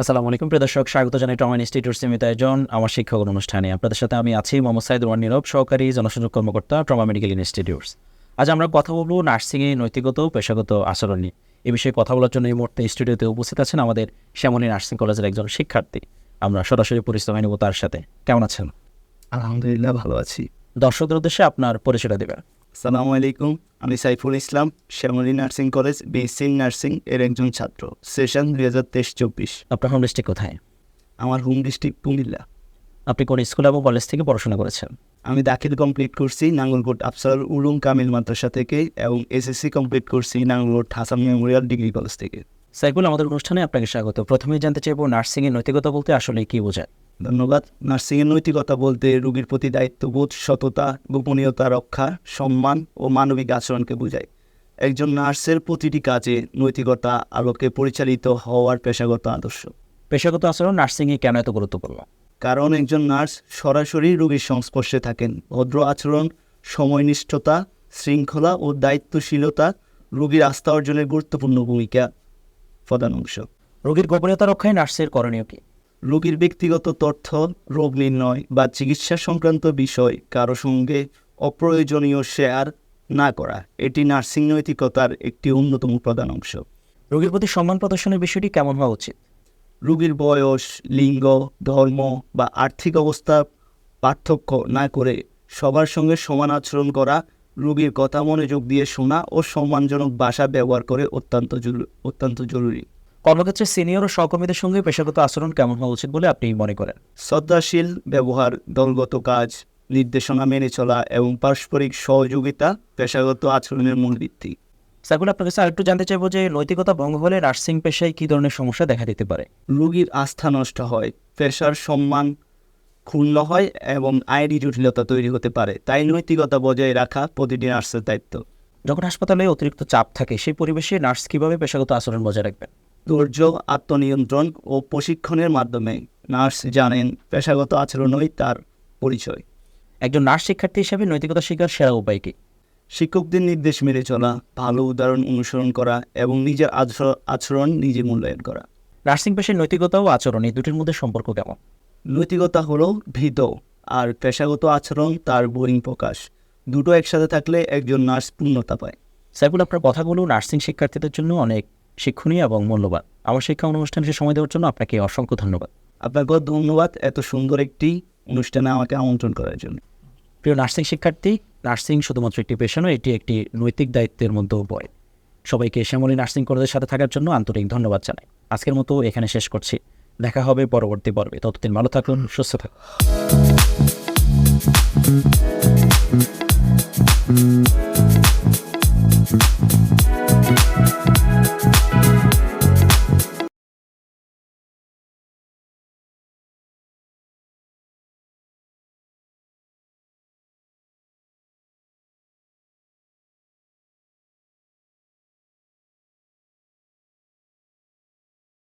আসসালামু আলাইকুম প্রিয় দর্শক, স্বাগত জানাই ট্রমা ইনস্টিটিউট সীমিত আয়োজন আমার শিক্ষক অনুষ্ঠানে। আপনাদের সাথে আমি আছি মোহাম্মদ সাইদুর রহমান নীরব, সহকারী জনসংযোগ কর্মকর্তা, ট্রমা মেডিকেল ইনস্টিটিউটস। আজ আমরা কথা বলবো নার্সিংয়ে নৈতিকতা ও পেশাগত আচরণ নিয়ে। এই বিষয়ে কথা বলার জন্য এই মুহূর্তে স্টুডিওতে উপস্থিত আছেন আমাদের শ্যামলী নার্সিং কলেজের একজন শিক্ষার্থী। আমরা সরাসরি পরিচয় হয়ে নেব তার সাথে। কেমন আছেন? আলহামদুলিল্লাহ ভালো আছি। দর্শকদের উদ্দেশ্যে আপনার পরিচয়টা দেবেন। আসসালামু আলাইকুম, আমি Saiful Islam, Shyamoli nursing college BSc nursing এর একজন ছাত্র, সেশন 2023-24। আপনার হোম ডিস্ট্রিক্ট কোথায়? আমার হোম ডিস্ট্রিক্ট কুমিল্লা। আপনি কোন স্কুল এবং কলেজ থেকে পড়াশোনা করেছেন? আমি দাখিল কমপ্লিট করছি নাঙ্গলকোট আফসারুল উলুম কামিল মাদ্রাসা থেকে এবং এসএসসি কমপ্লিট করছি Nangalkot Hasan Memorial degree college থেকে। সাইফুল, আমাদের অনুষ্ঠানে আপনাকে স্বাগত। প্রথমেই জানতে চাইব, নার্সিংয়ের নৈতিকতা বলতে আসলে কী বোঝায়? ধন্যবাদ। নার্সিংয়ের নৈতিকতা বলতে রোগীর প্রতি দায়িত্ববোধ, সততা, গোপনীয়তা রক্ষা, সম্মান ও মানবিক আচরণকে বোঝায়। একজন নার্সের প্রতিটি কাজে নৈতিকতা আলোকে পরিচালিত হওয়ার পেশাগত আদর্শ। পেশাগত আচরণ নার্সিংয়ে কেন এত গুরুত্বপূর্ণ? কারণ একজন নার্স সরাসরি রোগীর সংস্পর্শে থাকেন। ভদ্র আচরণ, সময়নিষ্ঠতা, শৃঙ্খলা ও দায়িত্বশীলতা রোগীর আস্থা অর্জনের গুরুত্বপূর্ণ ভূমিকা প্রধান অংশ। রোগীর গোপনীয়তা রক্ষায় নার্সের করণীয় কী? রোগীর ব্যক্তিগত তথ্য, রোগ নির্ণয় বা চিকিৎসা সংক্রান্ত বিষয় কারো সঙ্গে অপ্রয়োজনীয় শেয়ার না করা, এটি নার্সিং নৈতিকতার একটি অন্যতম প্রধান অংশ। রোগীর প্রতি সম্মান প্রদর্শনের বিষয়টি কেমন হওয়া উচিত? রোগীর বয়স, লিঙ্গ, ধর্ম বা আর্থিক অবস্থা পার্থক্য না করে সবার সঙ্গে সমান আচরণ করা, রোগীর কথা মনোযোগ দিয়ে শোনা ও সম্মানজনক ভাষা ব্যবহার করে অত্যন্ত জরুরি। কর্মক্ষেত্রে সিনিয়র ও সহকর্মীদের সঙ্গে পেশাগত আচরণ কেমন হওয়া উচিত বলে আপনি মনে করেন? শ্রদ্ধাশীল ব্যবহার, দলগত কাজ, নির্দেশনা মেনে চলা এবং পারস্পরিক সহযোগিতা পেশাগত আচরণের মূল ভিত্তি। সাইফুল, আপনার কাছে আরেকটু জানতে চাইবো যে নৈতিকতা ভঙ্গ হলে নার্সিং পেশায় কী ধরনের সমস্যা দেখা দিতে পারে? রোগীর আস্থা নষ্ট হয়, পেশার সম্মান ক্ষুণ্ণ হয় এবং আইনি জটিলতা তৈরি হতে পারে। তাই নৈতিকতা বজায় রাখা প্রতিটি নার্সের দায়িত্ব। যখন হাসপাতালে অতিরিক্ত চাপ থাকে, সেই পরিবেশে নার্স কীভাবে পেশাগত আচরণ বজায় রাখবেন? ধৈর্য, আত্মনিয়ন্ত্রণ ও প্রশিক্ষণের মাধ্যমে নার্স জানেন পেশাগত আচরণই তার পরিচয়। একজন নার্স শিক্ষার্থী হিসেবে নৈতিকতা শেখার সেরা উপায় কী? শিক্ষকদের নির্দেশ মেনে চলা, ভালো উদাহরণ অনুসরণ করা এবং নিজের আচরণ নিজে মূল্যায়ন করা। নার্সিং পেশায় নৈতিকতা ও আচরণ এই দুটির মধ্যে সম্পর্ক কেমন? নৈতিকতা হলো ভীত আর পেশাগত আচরণ তার বহিঃ প্রকাশ। দুটো একসাথে থাকলে একজন নার্স পূর্ণতা পায়। সাইফুল, আপনার কথাগুলো নার্সিং শিক্ষার্থীদের জন্য অনেক শিক্ষণীয় এবং মূল্যবান। আমার শিক্ষা অনুষ্ঠানে সময় দেওয়ার জন্য আপনাকে অসংখ্য ধন্যবাদ। আপনাকেও ধন্যবাদ এত সুন্দর একটি অনুষ্ঠানে আমাকে আমন্ত্রণ করার জন্য। প্রিয় নার্সিং শিক্ষার্থী, নার্সিং শুধুমাত্র একটি পেশা নয়, এটি একটি নৈতিক দায়িত্বের মধ্যেও পড়ে। সবাইকে শ্যামলী নার্সিং কলেজের সাথে থাকার জন্য আন্তরিক ধন্যবাদ জানাই। আজকের মতো এখানে শেষ করছি। দেখা হবে পরবর্তী পর্বে। ততদিন ভালো থাকুন, সুস্থ থাকুন।